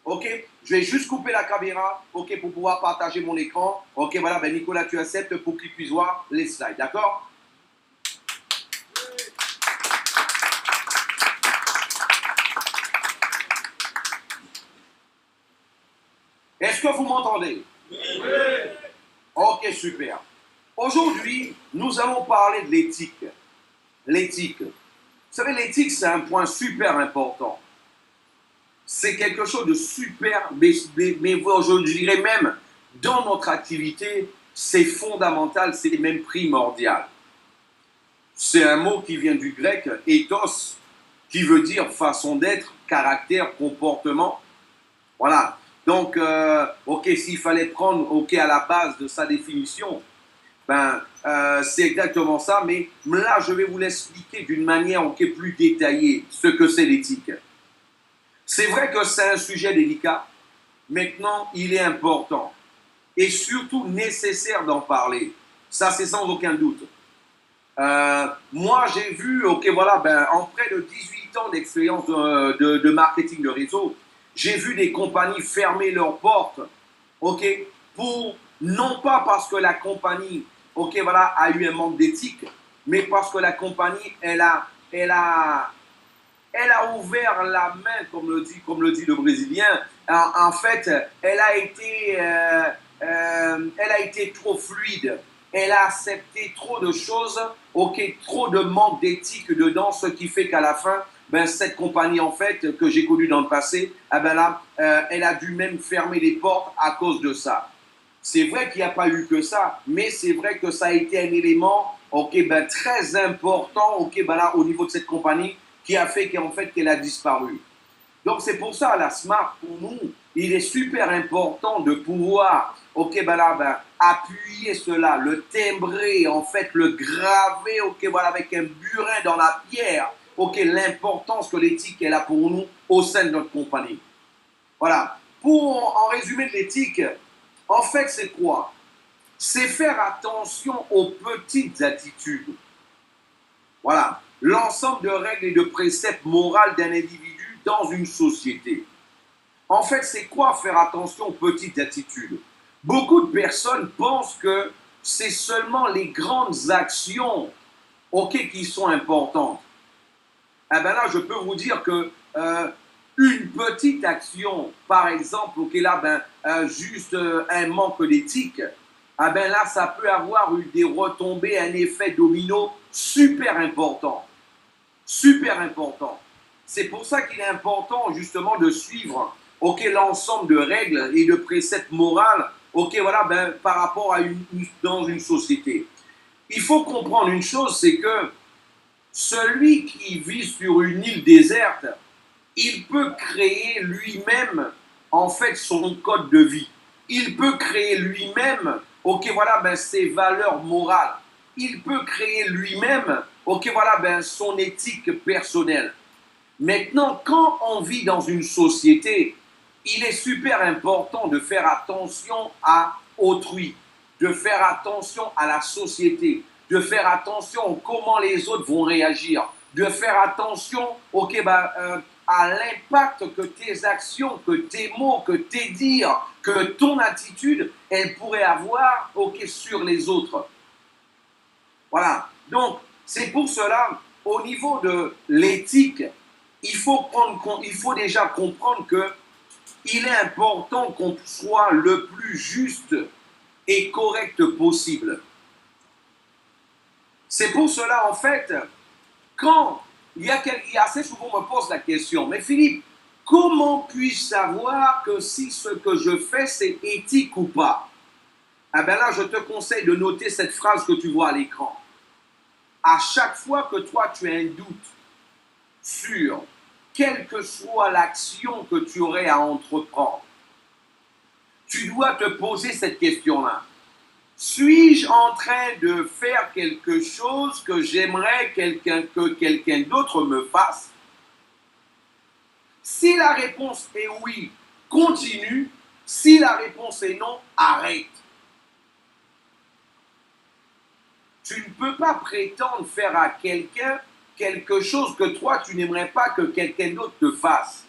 Ok, je vais juste couper la caméra, ok, pour pouvoir partager mon écran. Ok, voilà, ben Nicolas, tu acceptes pour qu'il puisse voir les slides, d'accord? Est-ce que vous m'entendez? Oui. Ok, super. Aujourd'hui, nous allons parler de l'éthique. L'éthique. Vous savez, l'éthique, c'est un point super important. C'est quelque chose de super, mais je dirais même, dans notre activité, c'est fondamental, c'est même primordial. C'est un mot qui vient du grec, ethos, qui veut dire façon d'être, caractère, comportement. Voilà. Donc, ok, s'il fallait prendre, ok, à la base de sa définition, ben, c'est exactement ça, mais là, je vais vous l'expliquer d'une manière ok, plus détaillée, ce que c'est l'éthique. C'est vrai que c'est un sujet délicat. Maintenant, il est important et surtout nécessaire d'en parler. Ça, c'est sans aucun doute. Moi, j'ai vu, ok, voilà, ben, en près de 18 ans d'expérience de marketing de réseau, j'ai vu des compagnies fermer leurs portes, ok, pour, non pas parce que la compagnie, ok, voilà, a eu un manque d'éthique, mais parce que la compagnie, elle a ouvert la main, comme le dit le Brésilien. En fait, elle a été trop fluide. Elle a accepté trop de choses, ok, trop de manque d'éthique dedans, ce qui fait qu'à la fin, ben, cette compagnie, en fait, que j'ai connue dans le passé, eh ben là, elle a dû même fermer les portes à cause de ça. C'est vrai qu'il n'y a pas eu que ça, mais c'est vrai que ça a été un élément ok, ben, très important ok, ben, là, au niveau de cette compagnie qui a fait qu'en fait, qu'elle a disparu. Donc c'est pour ça, la Smart, pour nous, il est super important de pouvoir ok, ben, là, ben, appuyer cela, le timbrer, en fait, le graver ok, voilà, avec un burin dans la pierre, ok, l'importance que l'éthique est là pour nous au sein de notre compagnie. Voilà. Pour en résumer de l'éthique, en fait, c'est quoi? C'est faire attention aux petites attitudes. Voilà. L'ensemble de règles et de préceptes moraux d'un individu dans une société. En fait, c'est quoi faire attention aux petites attitudes? Beaucoup de personnes pensent que c'est seulement les grandes actions ok, qui sont importantes. Eh bien là, je peux vous dire que une petite action, par exemple, ok, là, ben, juste un manque d'éthique, ah ben là, ça peut avoir eu des retombées, un effet domino super important. Super important. C'est pour ça qu'il est important, justement, de suivre ok, l'ensemble de règles et de préceptes moraux ok, voilà, ben, par rapport à dans une société. Il faut comprendre une chose, c'est que celui qui vit sur une île déserte, il peut créer lui-même, en fait, son code de vie. Il peut créer lui-même, ok, voilà, ben, ses valeurs morales. Il peut créer lui-même, ok, voilà, ben, son éthique personnelle. Maintenant, quand on vit dans une société, il est super important de faire attention à autrui, de faire attention à la société, de faire attention à comment les autres vont réagir, de faire attention okay, à l'impact que tes actions, que tes mots, que tes dires, que ton attitude, elle pourrait avoir okay, sur les autres. Voilà. Donc, c'est pour cela, au niveau de l'éthique, il faut déjà comprendre qu'il est important qu'on soit le plus juste et correct possible. C'est pour cela, en fait, quand il y a assez souvent on me pose la question, mais Philippe, comment puis-je savoir que si ce que je fais, c'est éthique ou pas? Ah ben là, je te conseille de noter cette phrase que tu vois à l'écran. À chaque fois que toi, tu as un doute sur quelle que soit l'action que tu aurais à entreprendre, tu dois te poser cette question-là. Suis-je en train de faire quelque chose que j'aimerais que quelqu'un d'autre me fasse? Si la réponse est oui, continue. Si la réponse est non, arrête. Tu ne peux pas prétendre faire à quelqu'un quelque chose que toi, tu n'aimerais pas que quelqu'un d'autre te fasse.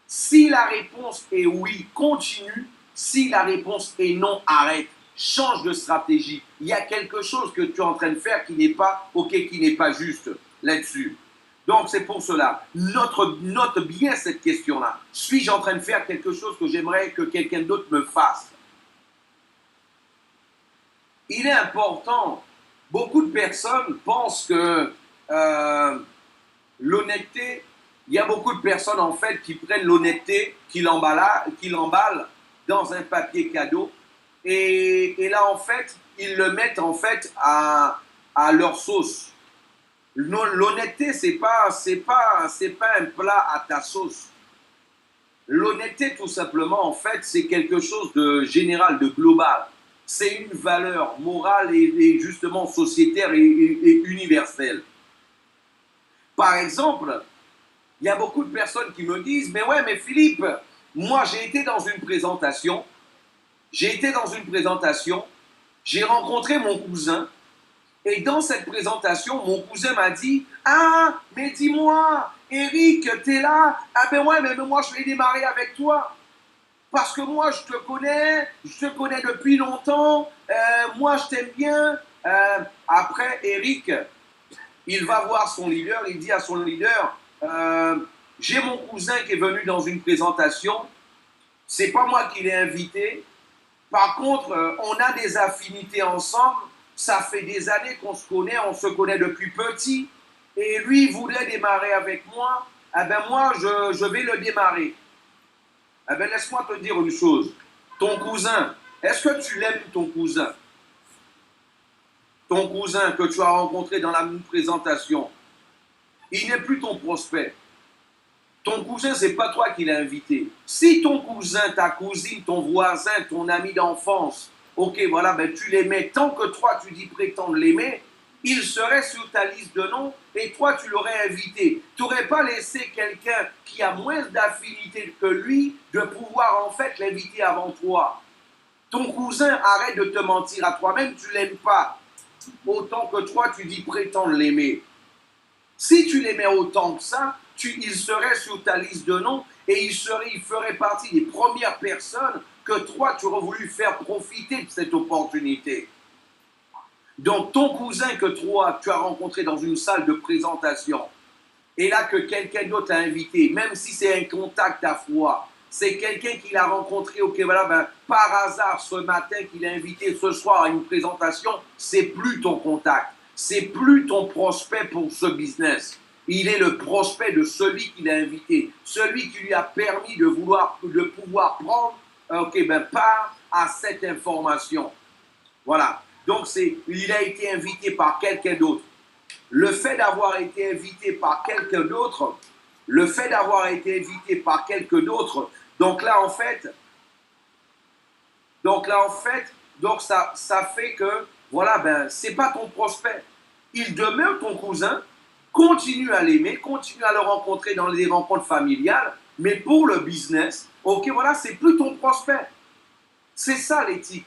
Si la réponse est oui, continue. Si la réponse est non, arrête. Change de stratégie. Il y a quelque chose que tu es en train de faire qui n'est pas OK, qui n'est pas juste là-dessus. Donc c'est pour cela. Note bien cette question-là. Suis-je en train de faire quelque chose que j'aimerais que quelqu'un d'autre me fasse? Il est important. Beaucoup de personnes pensent que l'honnêteté, il y a beaucoup de personnes en fait qui prennent l'honnêteté, qui l'emballent dans un papier cadeau et là en fait ils le mettent en fait à leur sauce. L'honnêteté c'est pas un plat à ta sauce. L'honnêteté tout simplement en fait c'est quelque chose de général, de global. C'est une valeur morale et justement sociétaire et universelle. Par exemple, il y a beaucoup de personnes qui me disent, mais ouais, mais Philippe, moi j'ai été dans une présentation, j'ai rencontré mon cousin, et dans cette présentation, mon cousin m'a dit, ah, mais dis-moi, Eric, t'es là, ah ben ouais, mais moi je vais démarrer avec toi. Parce que moi je te connais depuis longtemps, moi je t'aime bien. Après, Eric, il va voir son leader, il dit à son leader, j'ai mon cousin qui est venu dans une présentation, c'est pas moi qui l'ai invité, par contre, on a des affinités ensemble, ça fait des années qu'on se connaît depuis petit, et lui, il voulait démarrer avec moi, eh ben moi, je vais le démarrer. Eh ben laisse-moi te dire une chose, ton cousin, est-ce que tu l'aimes ton cousin? Ton cousin que tu as rencontré dans la présentation, il n'est plus ton prospect. Ton cousin, c'est pas toi qui l'as invité. Si ton cousin, ta cousine, ton voisin, ton ami d'enfance, ok, voilà, ben tu l'aimais, tant que toi tu dis prétendre l'aimer, il serait sur ta liste de noms et toi tu l'aurais invité. Tu n'aurais pas laissé quelqu'un qui a moins d'affinité que lui de pouvoir en fait l'inviter avant toi. Ton cousin, arrête de te mentir à toi-même, tu l'aimes pas. Autant que toi tu dis prétendre l'aimer. Si tu l'aimais autant que ça, il serait sur ta liste de noms et il ferait partie des premières personnes que toi, tu aurais voulu faire profiter de cette opportunité. Donc, ton cousin que toi, tu as rencontré dans une salle de présentation, et là que quelqu'un d'autre a invité, même si c'est un contact à froid, c'est quelqu'un qu'il a rencontré, ok, voilà, ben, par hasard ce matin qu'il a invité ce soir à une présentation, c'est plus ton contact. C'est plus ton prospect pour ce business. Il est le prospect de celui qu'il a invité, celui qui lui a permis de pouvoir prendre part à cette information. Voilà. Donc, il a été invité par quelqu'un d'autre. Le fait d'avoir été invité par quelqu'un d'autre, donc là, en fait, ça fait que, voilà, ben, c'est pas ton prospect. Il demeure ton cousin, continue à l'aimer, continue à le rencontrer dans les rencontres familiales, mais pour le business, ok, voilà, c'est plus ton prospect. C'est ça l'éthique.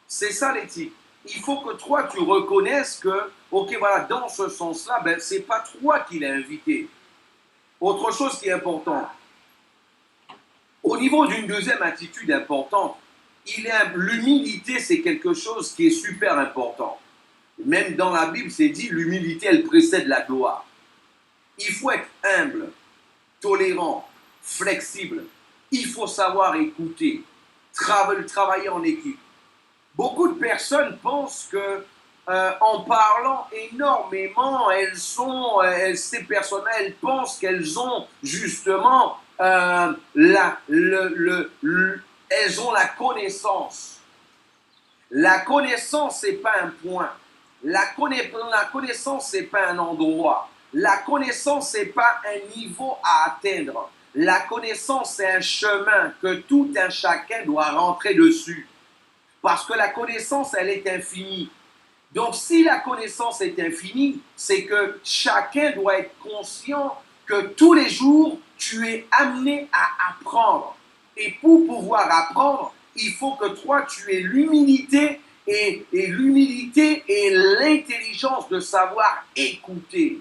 C'est ça l'éthique. Il faut que toi, tu reconnaisses que, ok, voilà, dans ce sens-là, ben, c'est pas toi qui l'as invité. Autre chose qui est importante, au niveau d'une deuxième attitude importante, l'humilité, c'est quelque chose qui est super important. Même dans la Bible, c'est dit, l'humilité, elle précède la gloire. Il faut être humble, tolérant, flexible. Il faut savoir écouter, travailler en équipe. Beaucoup de personnes pensent que en parlant énormément, ces personnes-là, elles pensent qu'elles ont justement elles ont la connaissance. La connaissance, c'est pas un point. La connaissance, c'est pas un endroit. La connaissance, c'est pas un niveau à atteindre. La connaissance, c'est un chemin que tout un chacun doit rentrer dessus. Parce que la connaissance, elle est infinie. Donc, si la connaissance est infinie, c'est que chacun doit être conscient que tous les jours, tu es amené à apprendre. Et pour pouvoir apprendre, il faut que toi, tu aies l'humilité et l'intelligence de savoir écouter.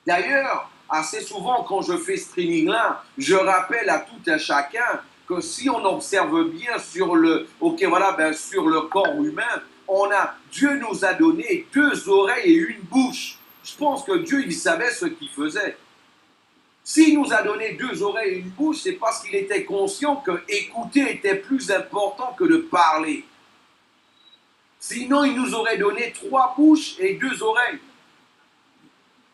D'ailleurs, assez souvent quand je fais ce training-là, je rappelle à tout un chacun que si on observe bien sur le, ok, voilà, ben, sur le corps humain, Dieu nous a donné deux oreilles et une bouche. Je pense que Dieu, il savait ce qu'il faisait. S'il nous a donné deux oreilles et une bouche, c'est parce qu'il était conscient que écouter était plus important que de parler. Sinon, il nous aurait donné trois bouches et deux oreilles.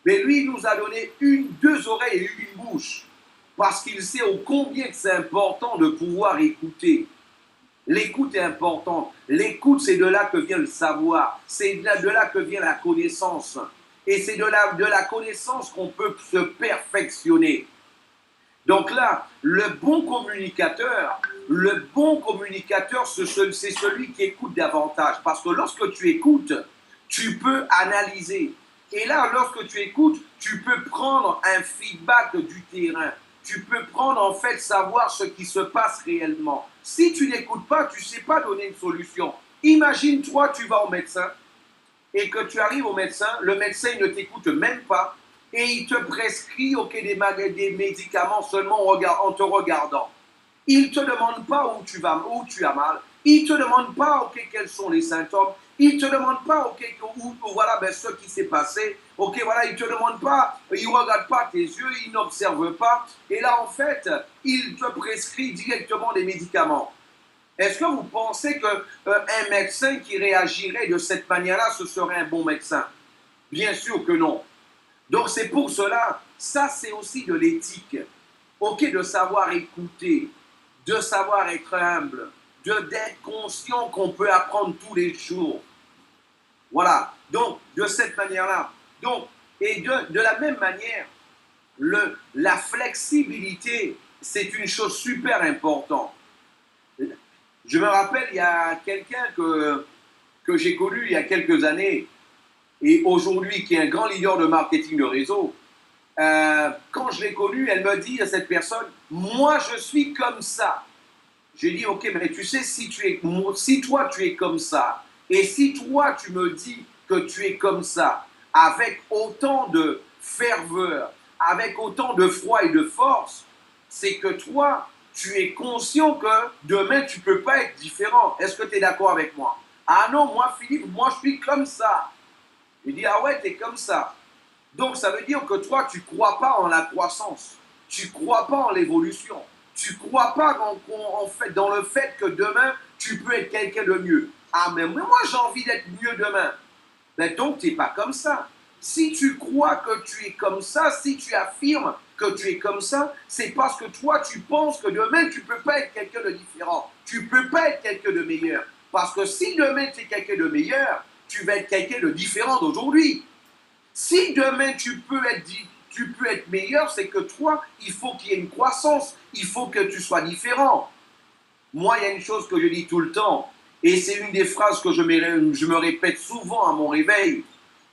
Mais lui, il nous a donné deux oreilles et une bouche. Parce qu'il sait ô combien c'est important de pouvoir écouter. L'écoute est importante. L'écoute, c'est de là que vient le savoir. C'est de là que vient la connaissance. Et c'est de la connaissance qu'on peut se perfectionner. Donc là, le bon communicateur, c'est celui qui écoute davantage. Parce que lorsque tu écoutes, tu peux analyser. Et là, lorsque tu écoutes, tu peux prendre un feedback du terrain. Tu peux prendre, en fait, savoir ce qui se passe réellement. Si tu n'écoutes pas, tu ne sais pas donner une solution. Imagine, toi, tu vas au médecin et que tu arrives au médecin, le médecin il ne t'écoute même pas et il te prescrit des médicaments seulement en te regardant. Il ne te demande pas où tu as mal. Il ne te demande pas quels sont les symptômes. Il ne te demande pas voilà, ce qui s'est passé. Voilà, il ne te demande pas, il ne regarde pas tes yeux, il n'observe pas. Et là, en fait, il te prescrit directement des médicaments. Est-ce que vous pensez qu'un médecin qui réagirait de cette manière-là, ce serait un bon médecin? Bien sûr que non. Donc c'est pour cela, ça c'est aussi de l'éthique. De savoir écouter, de savoir être humble, d'être conscient qu'on peut apprendre tous les jours. Voilà, donc de cette manière-là. Donc, et de la même manière, la flexibilité, c'est une chose super importante. Je me rappelle, il y a quelqu'un que j'ai connu il y a quelques années, et aujourd'hui qui est un grand leader de marketing de réseau. Quand je l'ai connu, elle me dit à cette personne, moi je suis comme ça. J'ai dit, ok, mais tu sais, si toi tu es comme ça, et si toi tu me dis que tu es comme ça, avec autant de ferveur, avec autant de froid et de force, c'est que toi, tu es conscient que demain tu ne peux pas être différent. Est-ce que tu es d'accord avec moi? Ah non, moi Philippe, moi je suis comme ça. Il dit, ah ouais, tu es comme ça. Donc ça veut dire que toi, tu ne crois pas en la croissance. Tu ne crois pas en l'évolution. Tu ne crois pas dans le fait que demain, tu peux être quelqu'un de mieux. Ah, mais moi, j'ai envie d'être mieux demain. Mais donc, tu n'es pas comme ça. Si tu crois que tu es comme ça, si tu affirmes que tu es comme ça, c'est parce que toi, tu penses que demain, tu ne peux pas être quelqu'un de différent. Tu ne peux pas être quelqu'un de meilleur. Parce que si demain, tu es quelqu'un de meilleur, tu vas être quelqu'un de différent d'aujourd'hui. Si demain, tu peux être meilleur, c'est que toi, il faut qu'il y ait une croissance. Il faut que tu sois différent. Moi, il y a une chose que je dis tout le temps, et c'est une des phrases que je me répète souvent à mon réveil.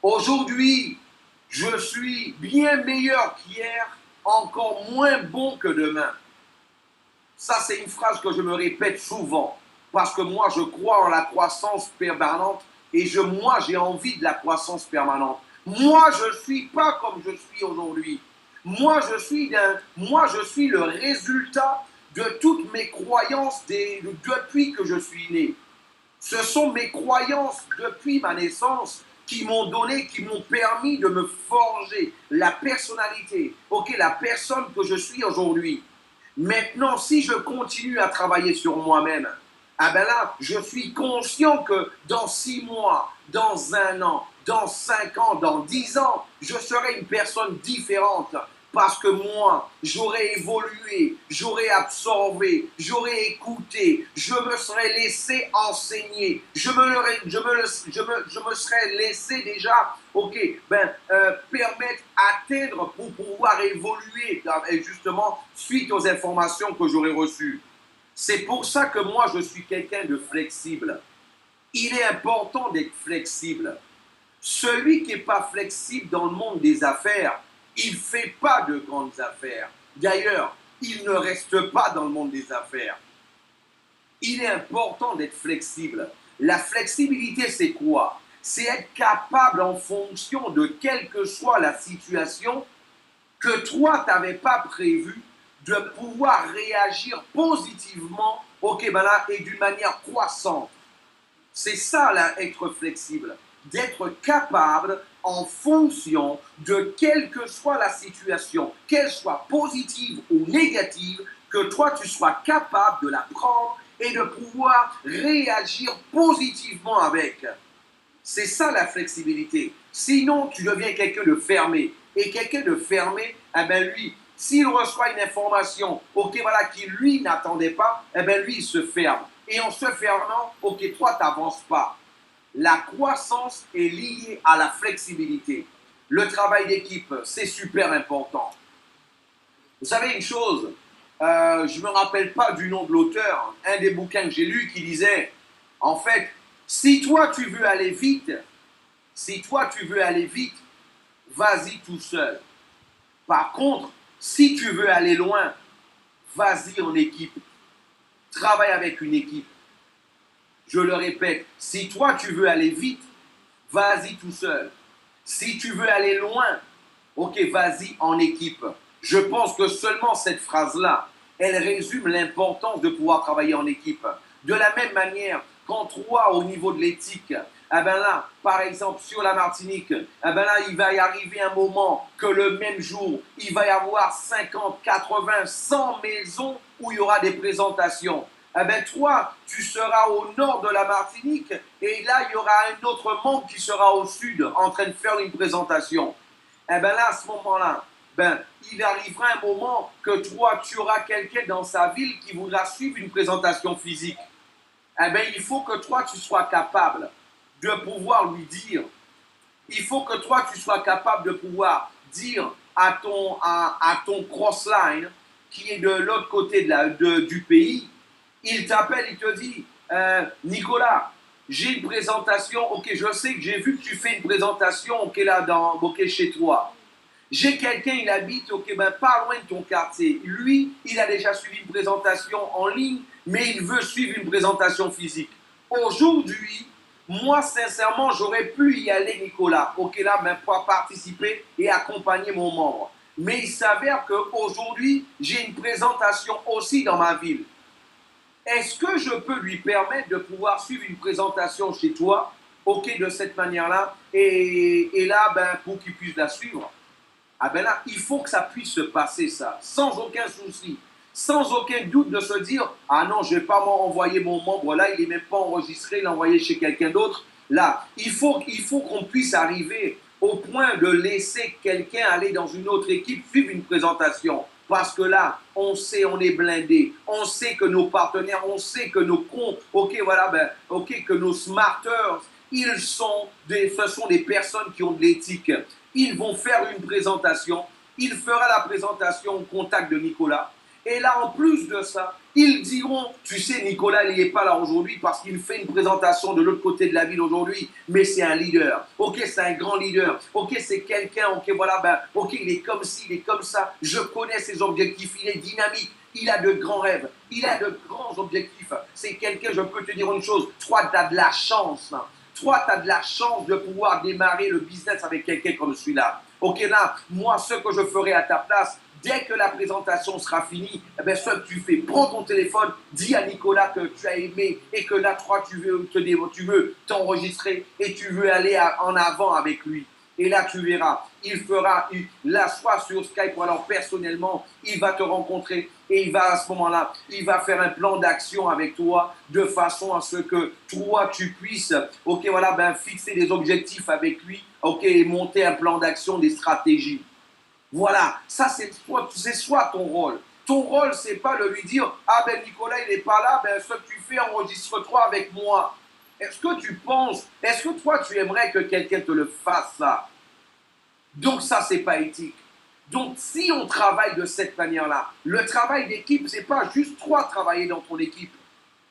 Aujourd'hui, je suis bien meilleur qu'hier, encore moins bon que demain. Ça, c'est une phrase que je me répète souvent, parce que moi, je crois en la croissance permanente, et moi, j'ai envie de la croissance permanente. Moi, je ne suis pas comme je suis aujourd'hui. Moi, je suis le résultat de toutes mes croyances depuis que je suis né. Ce sont mes croyances depuis ma naissance qui m'ont permis de me forger la personnalité, la personne que je suis aujourd'hui. Maintenant, si je continue à travailler sur moi-même, ah ben là, je suis conscient que dans 6 mois, dans 1 an, dans 5 ans, dans 10 ans, je serai une personne différente. Parce que moi, j'aurais évolué, j'aurais absorbé, j'aurais écouté, je me serais laissé enseigner, je me serais laissé déjà, permettre, atteindre pour pouvoir évoluer, justement, suite aux informations que j'aurais reçues. C'est pour ça que moi, je suis quelqu'un de flexible. Il est important d'être flexible. Celui qui n'est pas flexible dans le monde des affaires, il ne fait pas de grandes affaires. D'ailleurs, il ne reste pas dans le monde des affaires. Il est important d'être flexible. La flexibilité, c'est quoi? C'est être capable en fonction de quelle que soit la situation, que toi, tu n'avais pas prévu de pouvoir réagir positivement, ok, ben là, et d'une manière croissante. C'est ça, là, être flexible. D'être capable, en fonction de quelle que soit la situation, qu'elle soit positive ou négative, que toi, tu sois capable de la prendre et de pouvoir réagir positivement avec. C'est ça la flexibilité. Sinon, tu deviens quelqu'un de fermé. Et quelqu'un de fermé, eh bien lui, s'il reçoit une information, ok, voilà, qu'il lui n'attendait pas, eh bien lui, il se ferme. Et en se fermant, ok, toi, tu n'avances pas. La croissance est liée à la flexibilité. Le travail d'équipe, c'est super important. Vous savez une chose, je ne me rappelle pas du nom de l'auteur, un des bouquins que j'ai lu qui disait, en fait, si toi tu veux aller vite, vas-y tout seul. Par contre, si tu veux aller loin, vas-y en équipe. Travaille avec une équipe. Je le répète, si toi tu veux aller vite, vas-y tout seul. Si tu veux aller loin, ok, vas-y en équipe. Je pense que seulement cette phrase-là, elle résume l'importance de pouvoir travailler en équipe. De la même manière, quand toi, au niveau de l'éthique, eh ben là, par exemple, sur la Martinique, eh ben là, il va y arriver un moment que le même jour, il va y avoir 50, 80, 100 maisons où il y aura des présentations. Eh bien, toi, tu seras au nord de la Martinique et là, il y aura un autre membre qui sera au sud en train de faire une présentation. Eh bien là, à ce moment-là, ben, il arrivera un moment que toi, tu auras quelqu'un dans sa ville qui voudra suivre une présentation physique. Eh bien, il faut que toi, tu sois capable de pouvoir lui dire, il faut que toi, tu sois capable de pouvoir dire à ton crossline, qui est de l'autre côté du pays, il t'appelle, il te dit, Nicolas, j'ai une présentation, ok, je sais que j'ai vu que tu fais une présentation, ok, là, ok, chez toi. J'ai quelqu'un, il habite, ok, ben, pas loin de ton quartier. Lui, il a déjà suivi une présentation en ligne, mais il veut suivre une présentation physique. Aujourd'hui, moi, sincèrement, j'aurais pu y aller, Nicolas, ok, là, ben, pour participer et accompagner mon membre. Mais il s'avère qu'aujourd'hui, j'ai une présentation aussi dans ma ville. Est-ce que je peux lui permettre de pouvoir suivre une présentation chez toi, ok, de cette manière-là, et là, ben, pour qu'il puisse la suivre? Ah ben là, il faut que ça puisse se passer, ça, sans aucun souci, sans aucun doute de se dire, ah non, je ne vais pas m'envoyer mon membre là, il n'est même pas enregistré, l'envoyer chez quelqu'un d'autre. Là, il faut qu'on puisse arriver au point de laisser quelqu'un aller dans une autre équipe suivre une présentation. Parce que là, on sait, on est blindé. On sait que nos partenaires, on sait que nos cons, ok, voilà, ben, ok, que nos smarters, ce sont des personnes qui ont de l'éthique. Ils vont faire une présentation. Il fera la présentation au contact de Nicolas. Et là, en plus de ça, ils diront, tu sais, Nicolas, il n'est pas là aujourd'hui parce qu'il fait une présentation de l'autre côté de la ville aujourd'hui, mais c'est un leader. Ok, c'est un grand leader. Ok, c'est quelqu'un, ok, voilà, ben, ok, il est comme ci, il est comme ça. Je connais ses objectifs, il est dynamique. Il a de grands rêves, il a de grands objectifs. C'est quelqu'un, je peux te dire une chose, toi, tu as de la chance. Toi, tu as de la chance de pouvoir démarrer le business avec quelqu'un comme celui-là. Ok, là, moi, ce que je ferai à ta place, dès que la présentation sera finie, eh bien, ce que tu fais, prends ton téléphone, dis à Nicolas que tu as aimé et que là, toi, tu veux t'enregistrer et tu veux aller en avant avec lui. Et là, tu verras, là, soit sur Skype ou alors personnellement, il va te rencontrer et il va à ce moment-là, il va faire un plan d'action avec toi de façon à ce que toi, tu puisses, ok, voilà, ben, fixer des objectifs avec lui, ok, et monter un plan d'action, des stratégies. Voilà, ça c'est soit ton rôle. Ton rôle, c'est pas de lui dire, ah ben Nicolas, il n'est pas là, ben ce que tu fais, enregistre-toi avec moi. Est-ce que toi, tu aimerais que quelqu'un te le fasse, ça? Donc ça, c'est pas éthique. Donc si on travaille de cette manière-là, le travail d'équipe, c'est pas juste toi travailler dans ton équipe.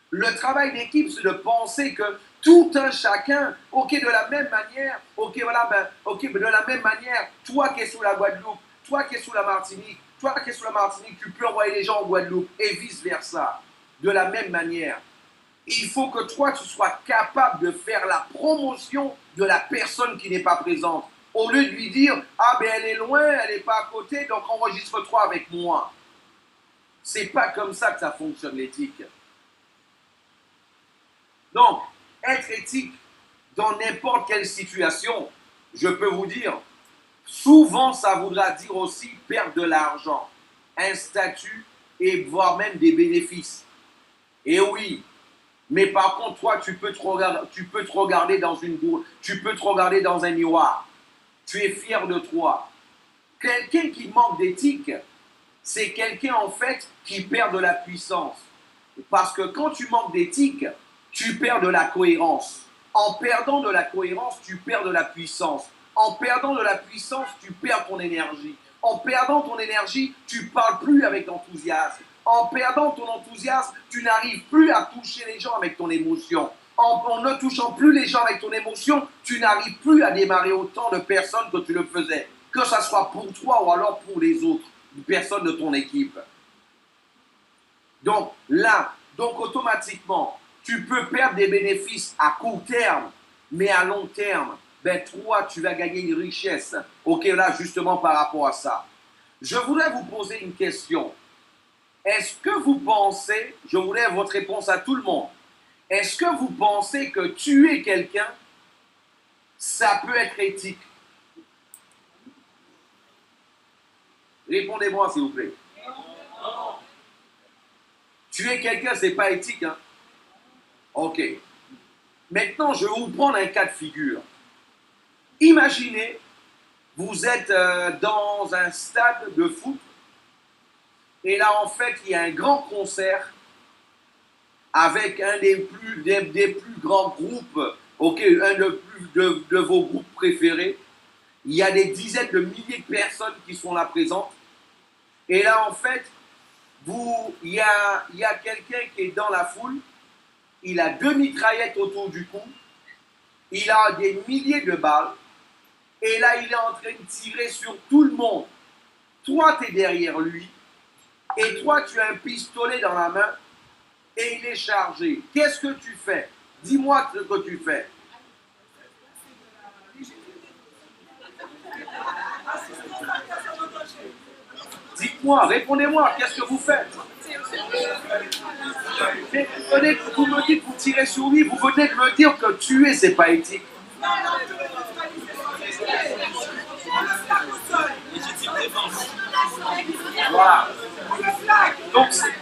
Le travail d'équipe, c'est de penser que tout un chacun, ok, de la même manière, ok, voilà, ben, ok, de la même manière, toi qui es sous la Guadeloupe, toi qui es sous la Martinique, toi qui es sous la Martinique, tu peux envoyer les gens en Guadeloupe et vice-versa. De la même manière, il faut que toi, tu sois capable de faire la promotion de la personne qui n'est pas présente. au lieu de lui dire « Ah, ben elle est loin, elle n'est pas à côté, donc enregistre-toi avec moi. » C'est pas comme ça que ça fonctionne l'éthique. Donc, être éthique dans n'importe quelle situation, je peux vous dire, souvent ça voudra dire aussi perdre de l'argent, un statut et voire même des bénéfices. Et oui, mais par contre, toi, tu peux te regarder dans une boule, tu peux te regarder dans un miroir. Tu es fier de toi. Quelqu'un qui manque d'éthique, c'est quelqu'un en fait qui perd de la puissance. Parce que quand tu manques d'éthique, tu perds de la cohérence. En perdant de la cohérence, tu perds de la puissance. En perdant de la puissance, tu perds ton énergie. En perdant ton énergie, tu ne parles plus avec enthousiasme. En perdant ton enthousiasme, tu n'arrives plus à toucher les gens avec ton émotion. En ne touchant plus les gens avec ton émotion, tu n'arrives plus à démarrer autant de personnes que tu le faisais. Que ce soit pour toi ou alors pour les autres personnes de ton équipe. Donc là, automatiquement, tu peux perdre des bénéfices à court terme, mais à long terme, ben toi, tu vas gagner une richesse. Ok, là, justement par rapport à ça. Je voudrais vous poser une question. Est-ce que vous pensez, je voudrais votre réponse à tout le monde, est-ce que vous pensez que tuer quelqu'un, ça peut être éthique? Répondez-moi, s'il vous plaît. Tuer quelqu'un, c'est pas éthique, hein? Ok. Maintenant, je vais vous prendre un cas de figure. Imaginez, vous êtes dans un stade de foot, et là, en fait, il y a un grand concert avec un des plus grands groupes, ok, un de vos groupes préférés. Il y a des dizaines de milliers de personnes qui sont là présentes. Et là, en fait, il y a quelqu'un qui est dans la foule. Il a 2 mitraillettes autour du cou. Il a des milliers de balles. Et là, il est en train de tirer sur tout le monde. Toi, tu es derrière lui. Et toi, tu as un pistolet dans la main. Et il est chargé. Qu'est-ce que tu fais? Dis-moi ce que tu fais. Dites-moi, répondez-moi, qu'est-ce que vous faites? Vous me dites que vous tirez sur lui, vous venez de me dire que tuer, c'est pas éthique. Voilà. Donc c'est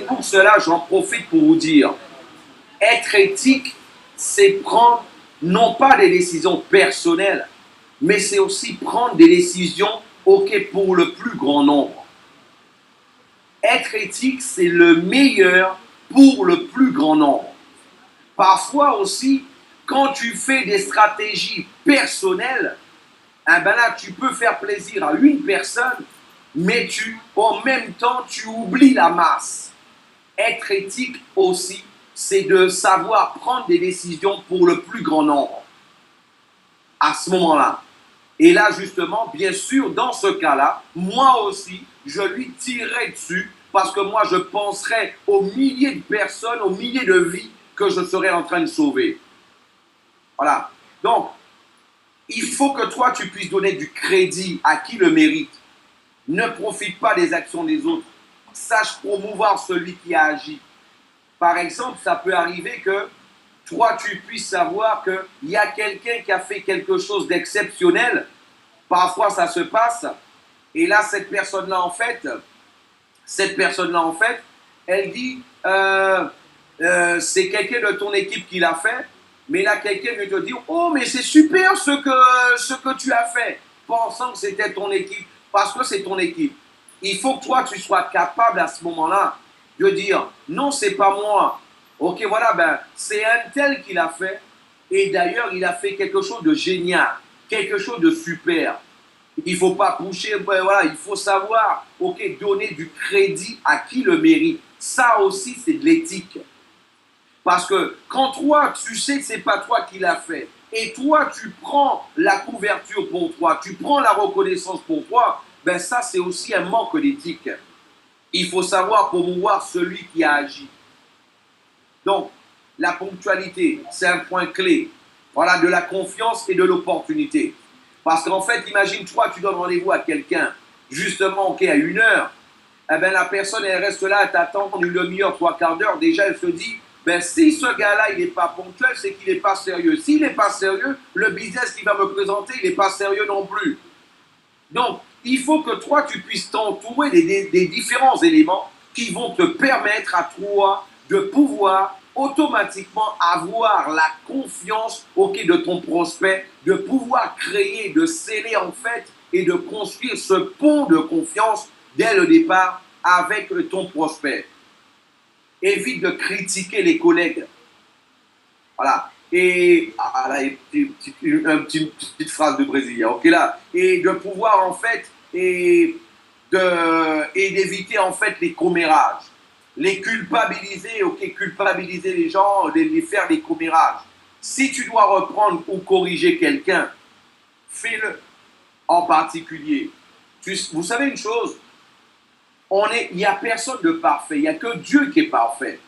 pour cela, j'en profite pour vous dire, être éthique, c'est prendre non pas des décisions personnelles, mais c'est aussi prendre des décisions, ok, pour le plus grand nombre. Être éthique, c'est le meilleur pour le plus grand nombre. Parfois aussi, quand tu fais des stratégies personnelles, eh ben là, tu peux faire plaisir à une personne, mais en même temps, tu oublies la masse. Être éthique aussi, c'est de savoir prendre des décisions pour le plus grand nombre. À ce moment-là. Et là, justement, bien sûr, dans ce cas-là, moi aussi, je lui tirerai dessus parce que moi, je penserai aux milliers de personnes, aux milliers de vies que je serai en train de sauver. Voilà. Donc, il faut que toi, tu puisses donner du crédit à qui le mérite. Ne profite pas des actions des autres. Sache promouvoir celui qui a agi. Par exemple, ça peut arriver que toi, tu puisses savoir qu'il y a quelqu'un qui a fait quelque chose d'exceptionnel. Parfois, ça se passe. Et là, cette personne-là, en fait, elle dit, c'est quelqu'un de ton équipe qui l'a fait. Mais là, quelqu'un vient te dire, oh, mais c'est super ce que tu as fait, pensant que c'était ton équipe, parce que c'est ton équipe. Il faut que toi, tu sois capable à ce moment-là de dire, non, c'est pas moi. Ok, voilà, ben, c'est un tel qui l'a fait. Et d'ailleurs, il a fait quelque chose de génial, quelque chose de super. Il ne faut pas pousser, ben voilà, il faut savoir, ok, donner du crédit à qui le mérite. Ça aussi, c'est de l'éthique. Parce que quand toi, tu sais que ce n'est pas toi qui l'as fait, et toi, tu prends la couverture pour toi, tu prends la reconnaissance pour toi, ben ça, c'est aussi un manque d'éthique. Il faut savoir promouvoir celui qui a agi. Donc, la ponctualité, c'est un point clé. voilà, de la confiance et de l'opportunité. Parce qu'en fait, imagine-toi, tu donnes rendez-vous à quelqu'un, justement, ok, à 1 heure, eh ben, la personne, elle reste là, elle t'attend une demi-heure, 3/4 d'heure, déjà, elle se dit, ben, si ce gars-là, il n'est pas ponctuel, c'est qu'il n'est pas sérieux. S'il n'est pas sérieux, le business qu'il va me présenter, il n'est pas sérieux non plus. Donc, il faut que toi, tu puisses t'entourer des différents éléments qui vont te permettre à toi de pouvoir automatiquement avoir la confiance de ton prospect, de pouvoir créer, de sceller en fait et de construire ce pont de confiance dès le départ avec ton prospect. Évite de critiquer les collègues. Voilà. Et là, une petite phrase de Brésilien. Ok là. Et de pouvoir en fait et d'éviter en fait les commérages, les culpabiliser. Ok, culpabiliser les gens, les faire des commérages. Si tu dois reprendre ou corriger quelqu'un, fais-le en particulier. Vous savez une chose, il n'y a personne de parfait. Il n'y a que Dieu qui est parfait.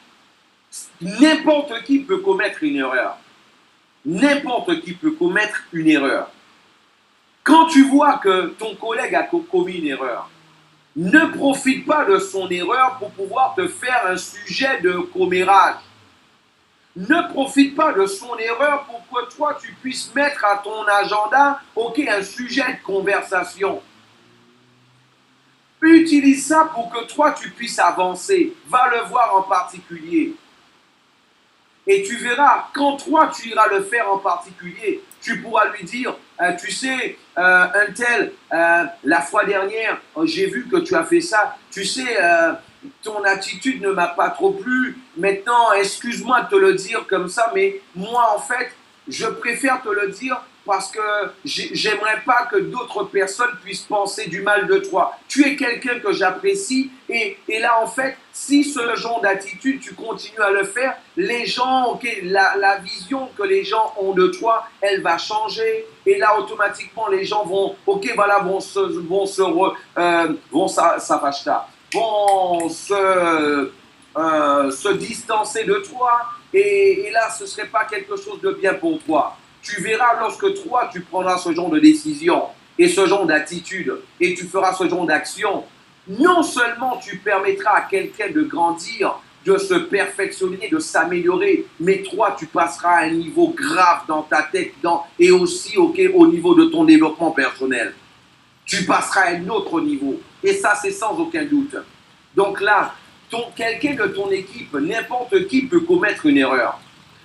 N'importe qui peut commettre une erreur. N'importe qui peut commettre une erreur. Quand tu vois que ton collègue a commis une erreur, ne profite pas de son erreur pour pouvoir te faire un sujet de commérage. Ne profite pas de son erreur pour que toi tu puisses mettre à ton agenda, un sujet de conversation. Utilise ça pour que toi tu puisses avancer. Va le voir en particulier. Et tu verras, quand toi tu iras le faire en particulier, tu pourras lui dire, tu sais, un tel, la fois dernière, j'ai vu que tu as fait ça, tu sais, ton attitude ne m'a pas trop plu, maintenant, excuse-moi de te le dire comme ça, mais moi, en fait, je préfère te le dire parce que j'aimerais pas que d'autres personnes puissent penser du mal de toi. Tu es quelqu'un que j'apprécie et là, en fait, si ce genre d'attitude, tu continues à le faire, les gens, la vision que les gens ont de toi, elle va changer et là, automatiquement, les gens vont, vont se distancer de toi et là, ce ne serait pas quelque chose de bien pour toi. Tu verras lorsque toi, tu prendras ce genre de décision et ce genre d'attitude et tu feras ce genre d'action, non seulement tu permettras à quelqu'un de grandir, de se perfectionner, de s'améliorer, mais toi, tu passeras à un niveau grave dans ta tête et aussi au niveau de ton développement personnel. Tu passeras à un autre niveau. Et ça, c'est sans aucun doute. Donc là, quelqu'un de ton équipe, n'importe qui peut commettre une erreur.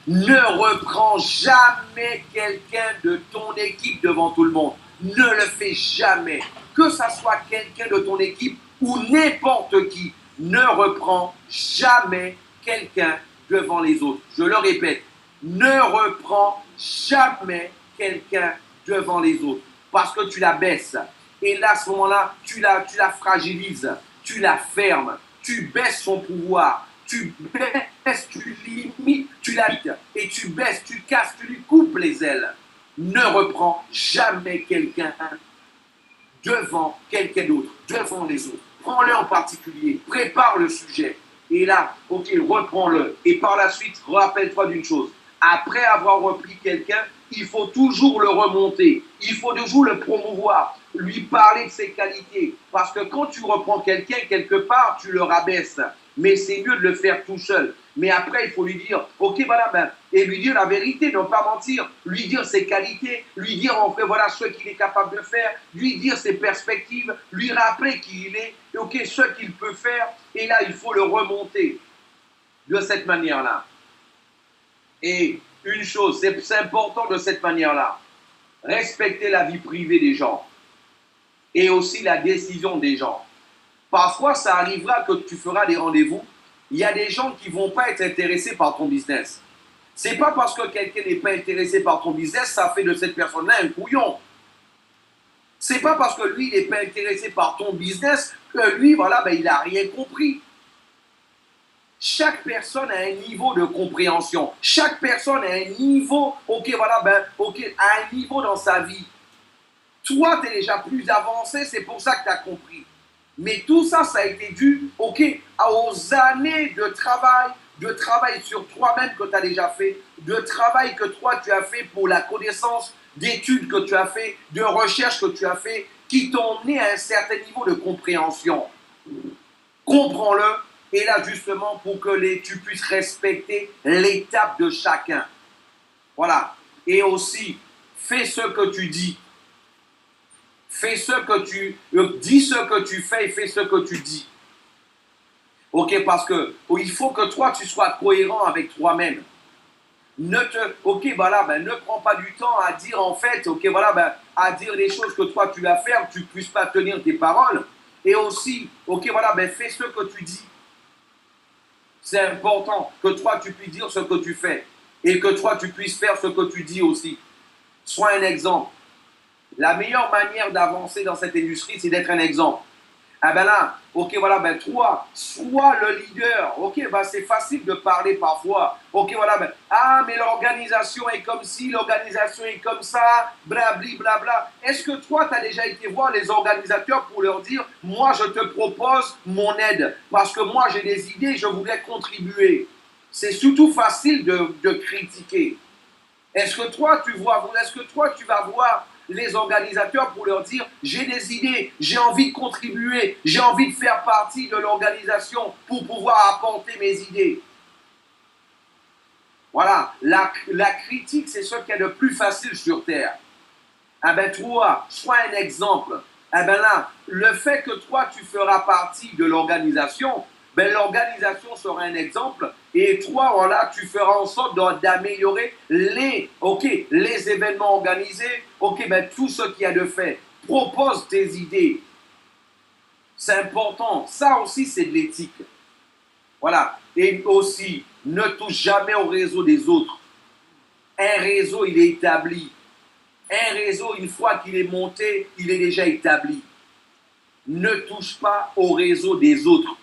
Ne reprends jamais quelqu'un de ton équipe devant tout le monde. Ne le fais jamais. Que ça soit quelqu'un de ton équipe ou n'importe qui, ne reprends jamais quelqu'un devant les autres. Je le répète, ne reprends jamais quelqu'un devant les autres parce que tu la baisses. Et là, à ce moment-là, tu la fragilises, tu la fermes, tu baisses son pouvoir. Tu baisses, tu limites, tu l'habites et tu baisses, tu casses, tu lui coupes les ailes. Ne reprends jamais quelqu'un devant quelqu'un d'autre, devant les autres. Prends-le en particulier, prépare le sujet. Et là, reprends-le. Et par la suite, rappelle-toi d'une chose. Après avoir repris quelqu'un, il faut toujours le remonter. Il faut toujours le promouvoir, lui parler de ses qualités. Parce que quand tu reprends quelqu'un, quelque part, tu le rabaisses. Mais c'est mieux de le faire tout seul. Mais après, il faut lui dire, et lui dire la vérité, ne pas mentir, lui dire ses qualités, lui dire en fait, voilà ce qu'il est capable de faire, lui dire ses perspectives, lui rappeler qui il est, ce qu'il peut faire, et là, il faut le remonter de cette manière-là. Et une chose, c'est important de cette manière-là, respecter la vie privée des gens et aussi la décision des gens. Parfois, ça arrivera que tu feras des rendez-vous. Il y a des gens qui ne vont pas être intéressés par ton business. Ce n'est pas parce que quelqu'un n'est pas intéressé par ton business, ça fait de cette personne-là un couillon. Ce n'est pas parce que lui, il n'est pas intéressé par ton business que lui, il n'a rien compris. Chaque personne a un niveau de compréhension. Chaque personne a un niveau, a un niveau dans sa vie. Toi, tu es déjà plus avancé, c'est pour ça que tu as compris. Mais tout ça, ça a été dû aux années de travail, de travail sur toi-même que tu as déjà fait, de travail que toi tu as fait pour la connaissance, d'études que tu as fait, de recherches que tu as fait, qui t'ont mené à un certain niveau de compréhension. Comprends-le, et là justement pour que tu puisses respecter l'étape de chacun. Voilà. Et aussi, fais ce que tu dis. Fais ce que tu dis, ce que tu fais et fais ce que tu dis. Ok, parce que il faut que toi tu sois cohérent avec toi-même. Ne prends pas du temps à dire en fait, à dire les choses que toi tu vas faire, tu ne puisses pas tenir tes paroles. Et aussi, fais ce que tu dis. C'est important que toi tu puisses dire ce que tu fais et que toi tu puisses faire ce que tu dis aussi. Sois un exemple. La meilleure manière d'avancer dans cette industrie, c'est d'être un exemple. Ah ben là, toi, sois le leader. C'est facile de parler parfois. Mais l'organisation est comme ci, l'organisation est comme ça, blabli, blabla. Est-ce que toi, tu as déjà été voir les organisateurs pour leur dire, moi, je te propose mon aide, parce que moi, j'ai des idées, je voudrais contribuer. C'est surtout facile de critiquer. Est-ce que toi, tu vas voir les organisateurs pour leur dire j'ai des idées, j'ai envie de contribuer, j'ai envie de faire partie de l'organisation pour pouvoir apporter mes idées. Voilà, la critique, c'est ce qu'il y a de plus facile sur Terre. Ah ben toi, sois un exemple. Ah ben là, le fait que toi, tu feras partie de l'organisation, ben l'organisation sera un exemple et toi, voilà, tu feras en sorte d'améliorer les événements organisés, tout ce qu'il y a de fait. Propose tes idées. C'est important. Ça aussi, c'est de l'éthique. Voilà. Et aussi, ne touche jamais au réseau des autres. Un réseau, il est établi. Un réseau, une fois qu'il est monté, il est déjà établi. Ne touche pas au réseau des autres.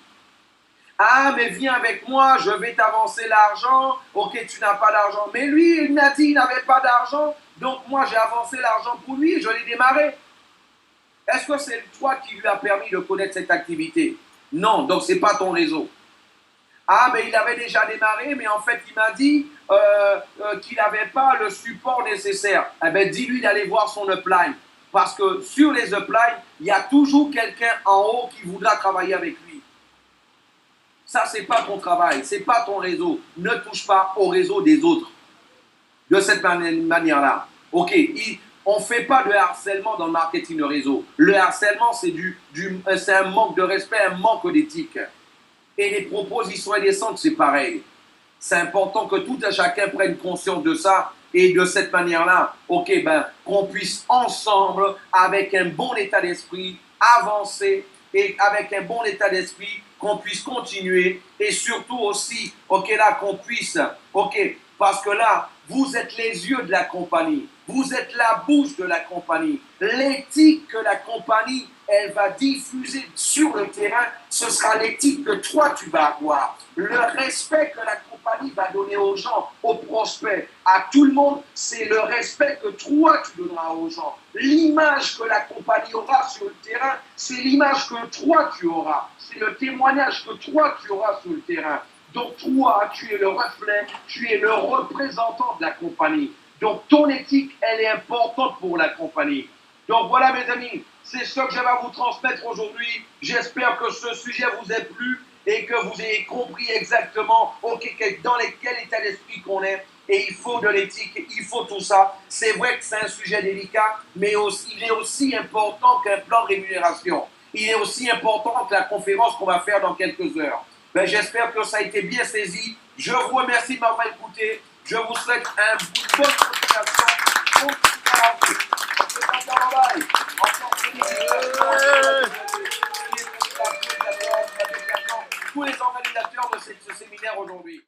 Ah, mais viens avec moi, je vais t'avancer l'argent. Ok, tu n'as pas d'argent. Mais lui, il m'a dit qu'il n'avait pas d'argent. Donc moi, j'ai avancé l'argent pour lui et je l'ai démarré. Est-ce que c'est toi qui lui as permis de connaître cette activité? Non, donc ce n'est pas ton réseau. Ah, mais il avait déjà démarré, mais en fait, il m'a dit qu'il n'avait pas le support nécessaire. Eh bien, dis-lui d'aller voir son upline. Parce que sur les uplines, il y a toujours quelqu'un en haut qui voudra travailler avec lui. Ça, ce n'est pas ton travail, ce n'est pas ton réseau. Ne touche pas au réseau des autres. De cette manière-là. Ok, on ne fait pas de harcèlement dans le marketing de réseau. Le harcèlement, c'est un manque de respect, un manque d'éthique. Et les propositions indécentes, c'est pareil. C'est important que tout un chacun prenne conscience de ça et de cette manière-là, qu'on puisse ensemble, avec un bon état d'esprit, avancer et avec un bon état d'esprit, qu'on puisse continuer et surtout aussi, qu'on puisse, parce que là, vous êtes les yeux de la compagnie, vous êtes la bouche de la compagnie. L'éthique que la compagnie, elle va diffuser sur le terrain, ce sera l'éthique que toi, tu vas avoir. Le respect que la compagnie va donner aux gens, aux prospects, à tout le monde, c'est le respect que toi, tu donneras aux gens. L'image que la compagnie aura sur le terrain, c'est l'image que toi, tu auras. C'est le témoignage que toi, tu auras sur le terrain. Donc toi, tu es le reflet, tu es le représentant de la compagnie. Donc ton éthique, elle est importante pour la compagnie. Donc voilà mes amis, c'est ce que j'avais à vous transmettre aujourd'hui. J'espère que ce sujet vous a plu et que vous ayez compris exactement dans quel état d'esprit qu'on est. Et il faut de l'éthique, il faut tout ça. C'est vrai que c'est un sujet délicat, mais il est aussi important qu'un plan de rémunération. Il est aussi important que la conférence qu'on va faire dans quelques heures. J'espère que ça a été bien saisi. Je vous remercie de m'avoir écouté. Je vous souhaite une bonne continuation. Tous les organisateurs de ce séminaire aujourd'hui.